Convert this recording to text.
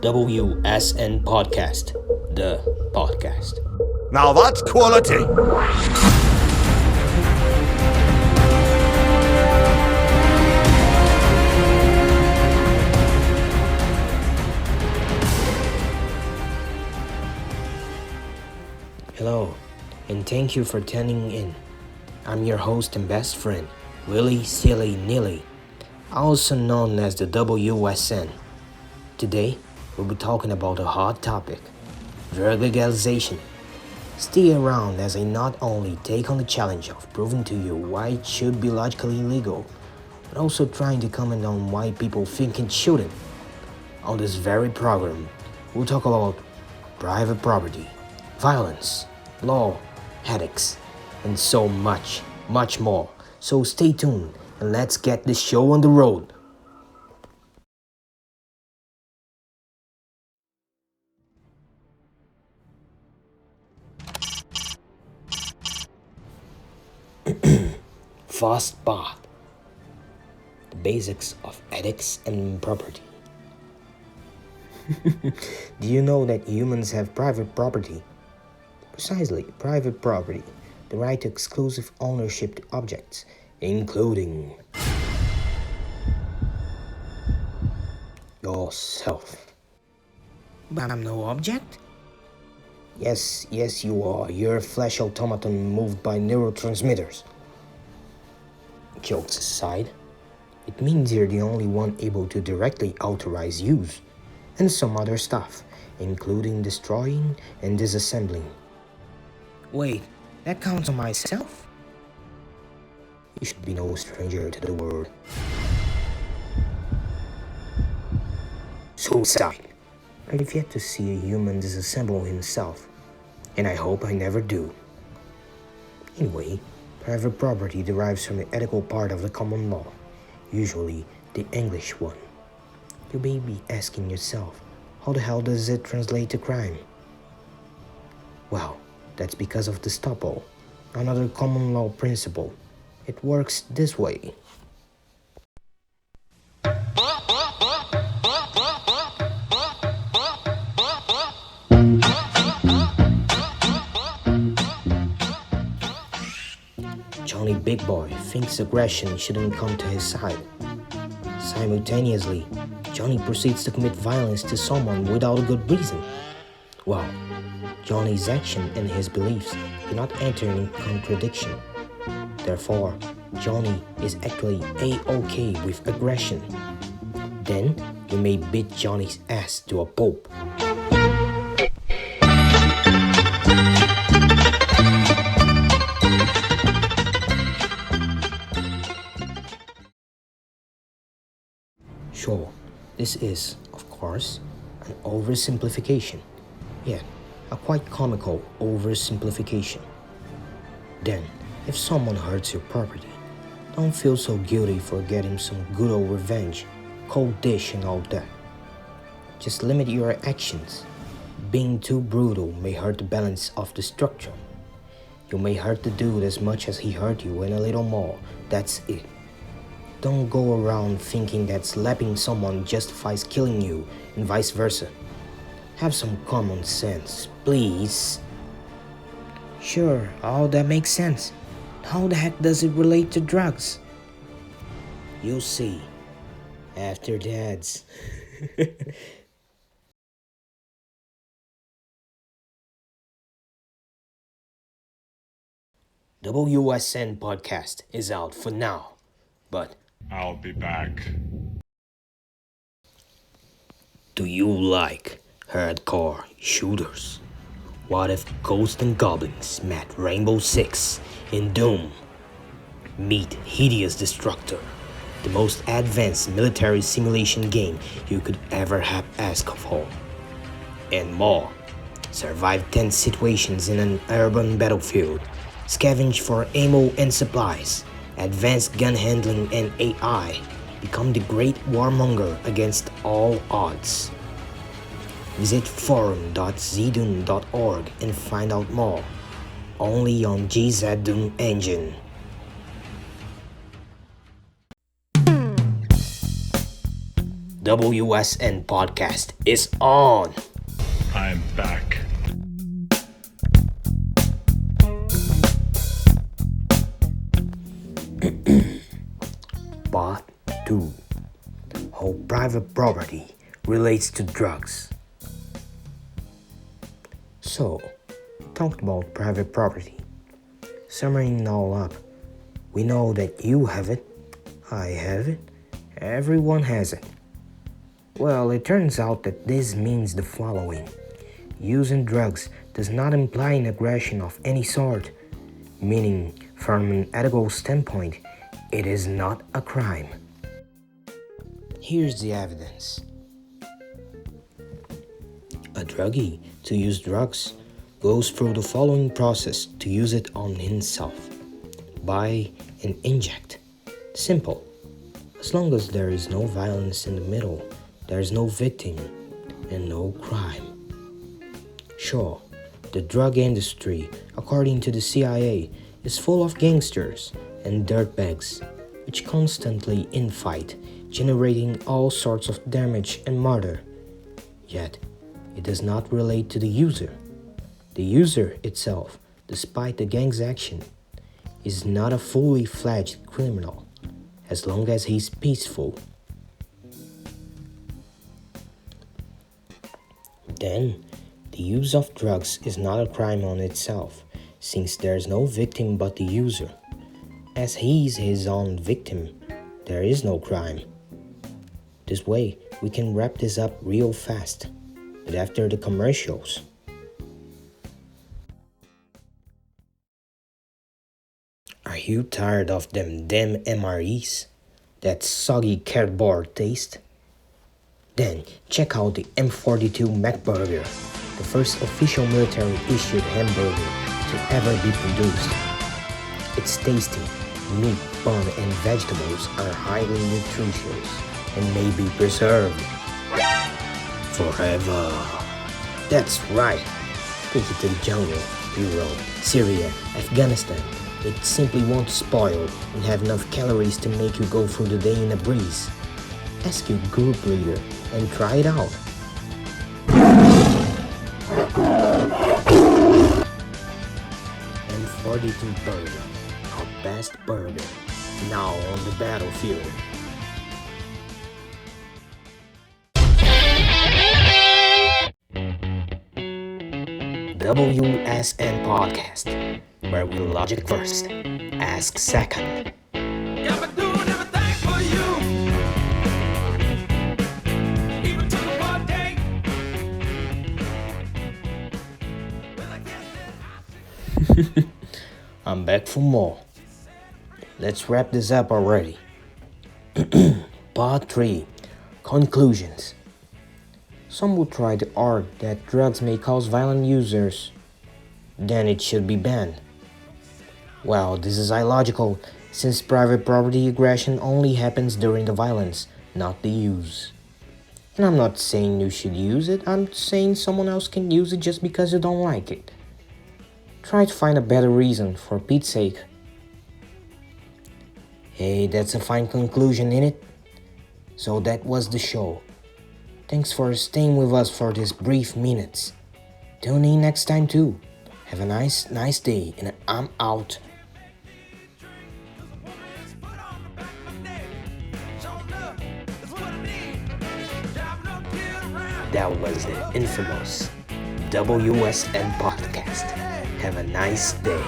WSN Podcast, the podcast. Now that's quality. Hello, and thank you for tuning in. I'm your host and best friend, Willy Silly Nilly, also known as the WSN. Today, we'll be talking about a hot topic, drug legalization. Stay around as I not only take on the challenge of proving to you why it should be logically legal, but also trying to comment on why people think it shouldn't. On this very program, we'll talk about private property, violence, law, headaches, and so much, much more. So stay tuned and let's get this show on the road. Fast path. The basics of ethics and property. Do you know that humans have private property? Precisely, private property, the right to exclusive ownership to objects, including yourself. But I'm no object? Yes, you are. You're a flesh automaton moved by neurotransmitters. Jokes aside, it means you're the only one able to directly authorize use, and some other stuff, including destroying and disassembling. Wait, that counts on myself? You should be no stranger to the word suicide. I've yet to see a human disassemble himself, and I hope I never do. Anyway, private property derives from the ethical part of the common law, usually the English one. You may be asking yourself, how the hell does it translate to crime? Well, that's because of the estoppel, another common law principle. It works this way. Johnny Big Boy thinks aggression shouldn't come to his side. Simultaneously, Johnny proceeds to commit violence to someone without a good reason. Well, Johnny's action and his beliefs do not enter in contradiction. Therefore, Johnny is actually A-OK with aggression. Then, you may beat Johnny's ass to a pulp. Sure, this is, of course, an oversimplification, yet a quite comical oversimplification. Then, if someone hurts your property, don't feel so guilty for getting some good old revenge, cold dish and all that. Just limit your actions. Being too brutal may hurt the balance of the structure. You may hurt the dude as much as he hurt you and a little more, that's it. Don't go around thinking that slapping someone justifies killing you and vice versa. Have some common sense, please. Sure, all that makes sense. How the heck does it relate to drugs? You'll see. After the ads. WSN Podcast is out for now, but I'll be back. do you like hardcore shooters? What if Ghosts and Goblins met Rainbow Six in Doom? Meet Hideous Destructor, the most advanced military simulation game you could ever have asked for. And more. Survive tense situations in an urban battlefield. Scavenge for ammo and supplies. Advanced gun handling and AI. Become the great warmonger against all odds. Visit forum.zdoom.org and find out more. Only on GZ Doom Engine. WSN podcast is on. I'm back. Part 2. How private property relates to drugs. So, talked about private property. Summing it all up, we know that you have it, I have it, everyone has it. Well, it turns out that this means the following. Using drugs does not imply an aggression of any sort, meaning from an ethical standpoint, it is not a crime. Here's the evidence. A druggee to use drugs goes through the following process to use it on himself. Buy and inject. Simple. As long as there is no violence in the middle, there is no victim and no crime. Sure, the drug industry, according to the CIA, is full of gangsters and dirtbags, which constantly infight, generating all sorts of damage and murder. Yet, it does not relate to the user. The user itself, despite the gang's action, is not a fully fledged criminal, as long as he's peaceful. Then, the use of drugs is not a crime on itself, since there is no victim but the user. As he's his own victim, there is no crime. This way, we can wrap this up real fast, but after the commercials. Are you tired of them damn MREs? That soggy cardboard taste? Then check out the M42 McBurger, the first official military-issued hamburger to ever be produced. It's tasty. Meat, bun, and vegetables are highly nutritious and may be preserved forever. That's right. Take it to the jungle, Europe, Syria, Afghanistan. It simply won't spoil and have enough calories to make you go through the day in a breeze. Ask your group leader and try it out. M42 Burger, our best burger, now on the battlefield. WSN Podcast, where we logic first, ask second. Yeah, but doing everything for you. Even to the birthday. Well, I guess that I'm back for more. Let's wrap this up already. Part 3. Conclusions. Some would try to argue that drugs may cause violent users. Then it should be banned. Well, this is illogical, since private property aggression only happens during the violence, not the use. And I'm not saying you should use it, I'm saying someone else can use it just because you don't like it. Try to find a better reason, for Pete's sake. Hey, that's a fine conclusion, innit? So that was the show. Thanks for staying with us for these brief minutes. Tune in next time too. Have a nice day, and I'm out. That was the infamous WSN podcast. Have a nice day.